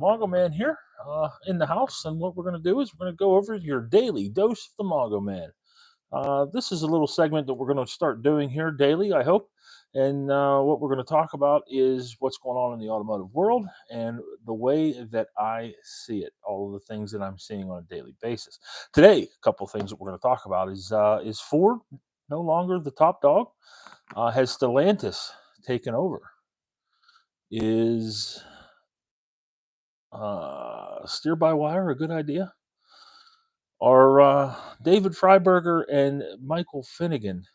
Mongo Man here in the house, and what we're going to do is we're going to go over your daily dose of the Mongo Man. This is a little segment that we're going to start doing here daily, I hope. And what we're going to talk about is what's going on in the automotive world and the way that I see it, all of the things that I'm seeing on a daily basis. Today, a couple of things that we're going to talk about is Ford no longer the top dog? Has Stellantis taken over? Is steer by wire a good idea? Are David Freiberger and Michael Finnegan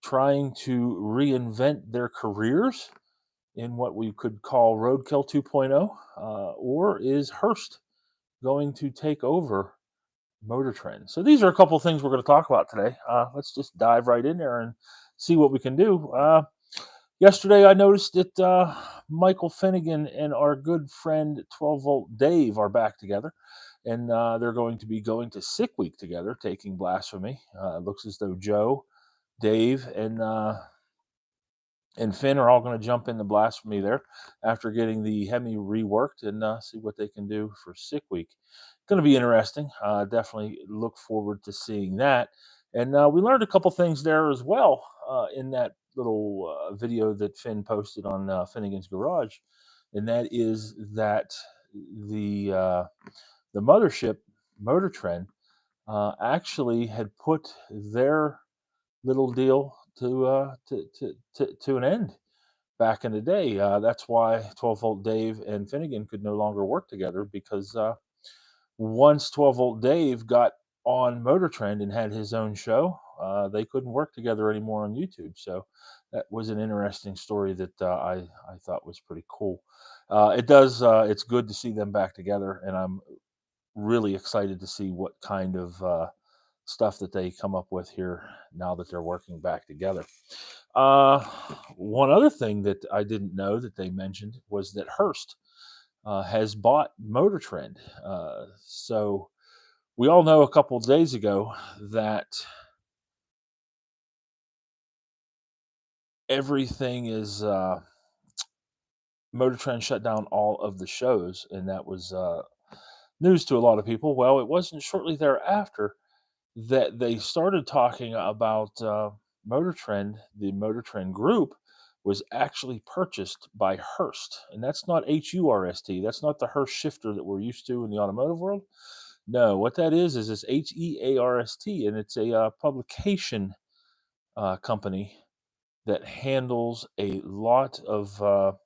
trying to reinvent their careers in what we could call roadkill 2.0? Or is Hearst going to take over Motor Trend? So these are a couple of things we're going to talk about today. Let's just dive right in there and see what we can do. Yesterday, I noticed that Michael Finnegan and our good friend 12 Volt Dave are back together, and they're going to be going to Sick Week together, taking Blasphemy. It looks as though Joe, Dave, and Finn are all going to jump into Blasphemy there after getting the Hemi reworked and see what they can do for Sick Week. Going to be interesting. Definitely look forward to seeing that. And we learned a couple things there as well in that little video that Finn posted on Finnegan's Garage, and that is that the mothership Motor Trend actually had put their little deal to an end back in the day. That's why 12 Volt Dave and Finnegan could no longer work together because once 12 Volt Dave got on Motor Trend and had his own show, they couldn't work together anymore on YouTube. So that was an interesting story that I thought was pretty cool. It's good to see them back together, and I'm really excited to see what kind of stuff that they come up with here now that they're working back together. Uh, One other thing that I didn't know that they mentioned was that Hearst has bought Motor Trend. So we all know a couple of days ago that everything is Motor Trend shut down all of the shows, and that was news to a lot of people. Well, it wasn't shortly thereafter that they started talking about Motor Trend. The Motor Trend group was actually purchased by Hearst, and that's not Hurst. That's not the Hearst shifter that we're used to in the automotive world. No, what that is this Hearst, and it's a publication company that handles a lot of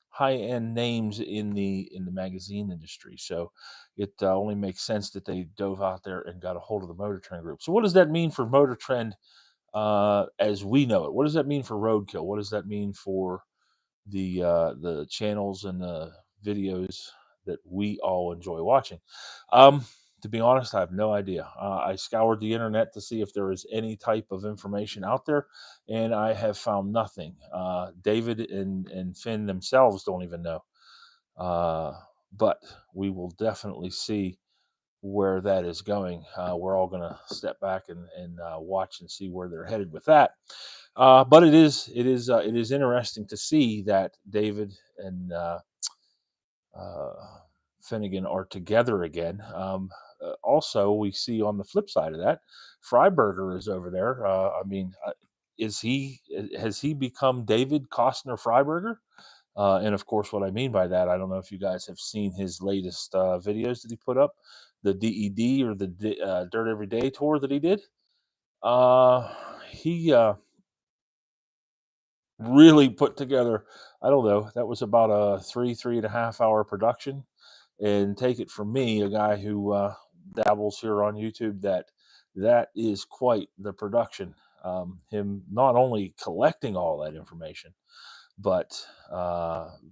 high-end names in the magazine industry. So it only makes sense that they dove out there and got a hold of the Motor Trend group. So what does that mean for Motor Trend as we know it? What does that mean for Roadkill? What does that mean for the channels and the videos that we all enjoy watching? Um, to be honest, I have no idea. I scoured the internet to see if there is any type of information out there, and I have found nothing. David and Finn themselves don't even know. Uh, but we will definitely see where that is going. We're all going to step back and watch and see where they're headed with that. But it is interesting to see that David and uh, Finnegan are together again. Also, we see on the flip side of that, Freiberger is over there. Is he has he become David Costner Freiberger? And of course, what I mean by that, I don't know if you guys have seen his latest videos that he put up, the DED or the Dirt Every Day tour that he did. He really put together. I don't know. That was about a 3.5 hour production. And take it from me, a guy who dabbles here on YouTube, that is quite the production. Him not only collecting all that information, but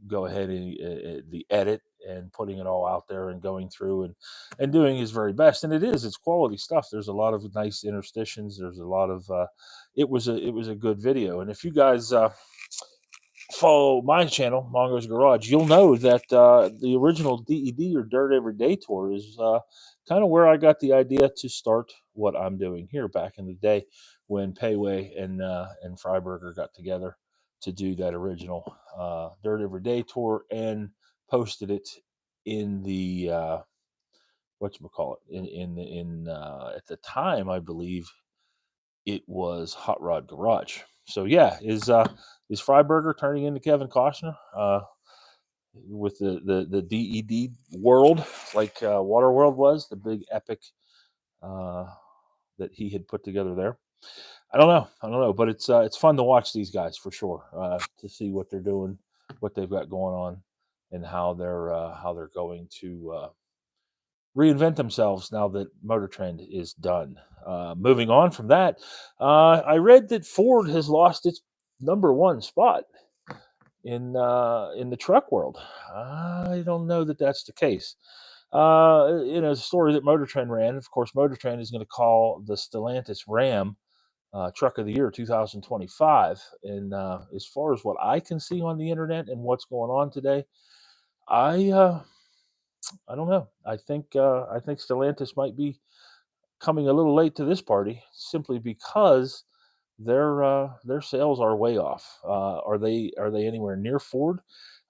go ahead and the edit and putting it all out there and going through and doing his very best. And it's quality stuff. There's a lot of nice interstitials. There's a lot of it was a good video. And if you guys follow my channel, Mongo's Garage, you'll know that the original DED or Dirt Every Day tour is kind of where I got the idea to start what I'm doing here back in the day when Payway and Freiberger got together to do that original Dirt Every Day tour and posted it in the whatchamacallit, at the time, I believe it was Hot Rod Garage. So yeah, is Freiberger turning into Kevin Costner with the DED world, like Waterworld was, the big epic uh, that he had put together there? I don't know, but it's fun to watch these guys for sure, to see what they're doing, what they've got going on, and how they're going to reinvent themselves now that Motor Trend is done. Moving on from that, I read that Ford has lost its number one spot in the truck world. I don't know that that's the case. In a story that Motor Trend ran, of course, Motor Trend is going to call the Stalantis RAM Truck of the Year 2025. And as far as what I can see on the internet and what's going on today, I uh, I don't know. I think Stellantis might be coming a little late to this party simply because their sales are way off. Are they anywhere near Ford?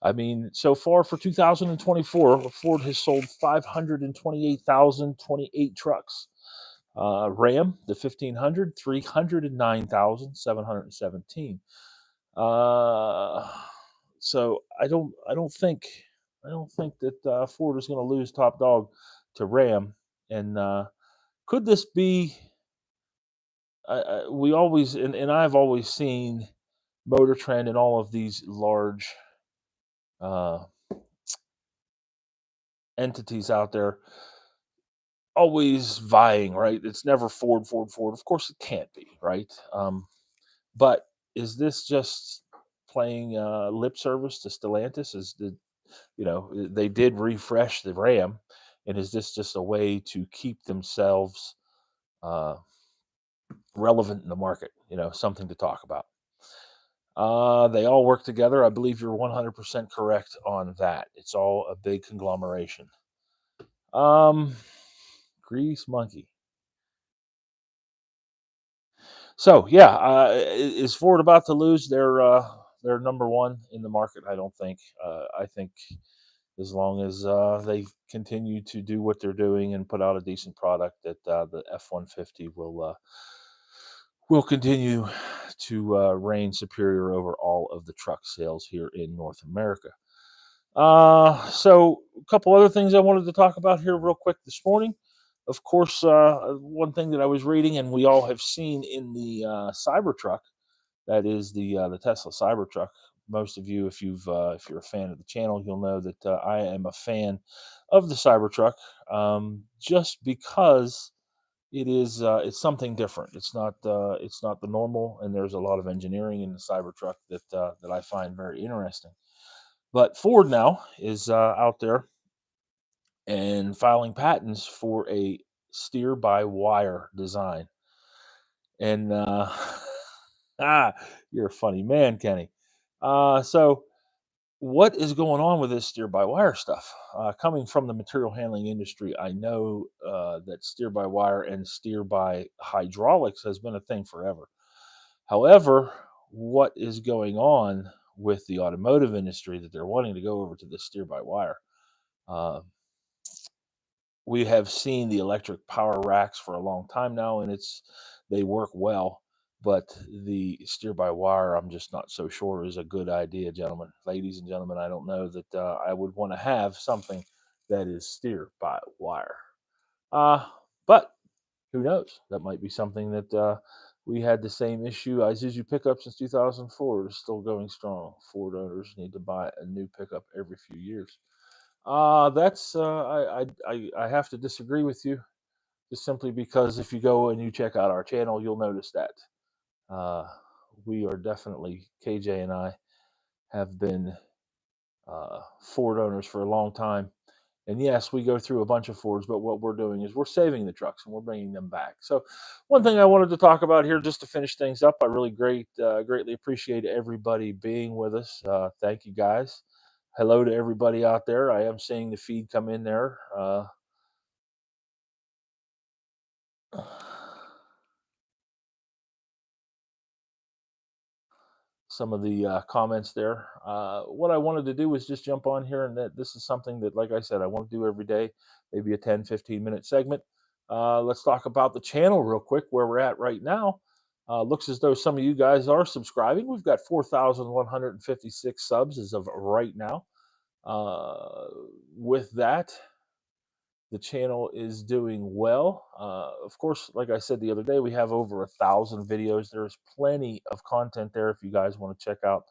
I mean, so far for 2024, Ford has sold 528,028 trucks. Ram, the 1500, 309,717. Uh, so I don't think that Ford is going to lose top dog to Ram. And could this be? We always and I've always seen Motor Trend and all of these large uh, entities out there always vying, right? It's never Ford, Ford, Ford. Of course, it can't be, right? But is this just playing lip service to Stellantis? They did refresh the Ram, and is this just a way to keep themselves uh, relevant in the market? Something to talk about. They all work together. I believe you're 100% correct on that. It's all a big conglomeration. Um, Grease Monkey. So yeah, is Ford about to lose their number one in the market? I don't think. I think as long as they continue to do what they're doing and put out a decent product, that the F-150 will continue to reign superior over all of the truck sales here in North America. So a couple other things I wanted to talk about here real quick this morning. Of course, one thing that I was reading, and we all have seen in the Cybertruck, that is the Tesla Cybertruck. Most of you, if you're a fan of the channel, you'll know that I am a fan of the Cybertruck, just because it's something different. It's not the normal, and there's a lot of engineering in the Cybertruck that I find very interesting. But Ford now is out there and filing patents for a steer by wire design. And ah, you're a funny man, Kenny. So what is going on with this steer by wire stuff? Coming from the material handling industry, I know that steer by wire and steer by hydraulics has been a thing forever. However, what is going on with the automotive industry that they're wanting to go over to the steer by wire? Uh, we have seen the electric power racks for a long time now, and they work well. But the steer by wire, I'm just not so sure is a good idea, gentlemen, ladies and gentlemen. I don't know that I would want to have something that is steer by wire. Uh, but who knows? That might be something that we had the same issue. Isuzu pickup since 2004 is still going strong. Ford owners need to buy a new pickup every few years. That's I have to disagree with you, just simply because if you go and you check out our channel, you'll notice that uh, we are definitely, KJ and I have been Ford owners for a long time. And yes, we go through a bunch of Fords, but what we're doing is we're saving the trucks and we're bringing them back. So, one thing I wanted to talk about here, just to finish things up, I really greatly appreciate everybody being with us. Thank you, guys. Hello to everybody out there. I am seeing the feed come in there. some of the comments there. What I wanted to do was just jump on here, and that this is something that, like I said, I want to do every day, maybe a 10-15 minute segment. Let's talk about the channel real quick, where we're at right now. Looks as though some of you guys are subscribing. We've got 4,156 subs as of right now. Uh, with that, the channel is doing well. Of course, like I said the other day, we have over 1,000 videos. There's plenty of content there if you guys want to check out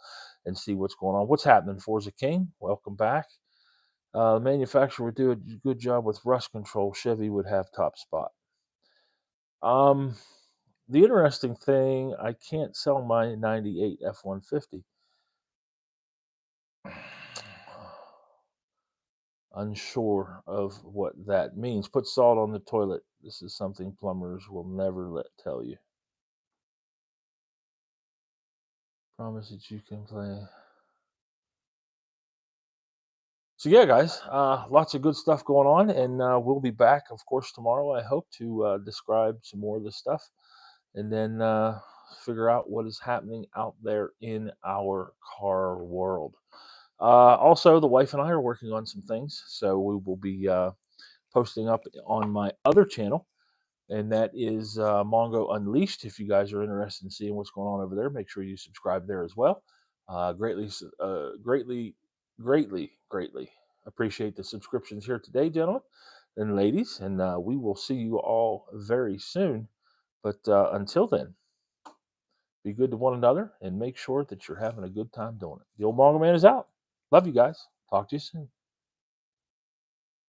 and see what's going on. What's happening, Forza King? Welcome back. Manufacturer would do a good job with rust control. Chevy would have top spot. Um, the interesting thing, I can't sell my 98 F-150. Unsure of what that means. Put salt on the toilet. This is something plumbers will never tell you. Promise that you can play. So yeah, guys, lots of good stuff going on, and we'll be back, of course, tomorrow. I hope to describe some more of this stuff, and then figure out what is happening out there in our car world. Also, the wife and I are working on some things, so we will be posting up on my other channel, and that is Mongo Unleashed. If you guys are interested in seeing what's going on over there, make sure you subscribe there as well. Greatly appreciate the subscriptions here today, gentlemen and ladies, and we will see you all very soon. But until then, be good to one another and make sure that you're having a good time doing it. The old Mongo Man is out. Love you guys. Talk to you soon.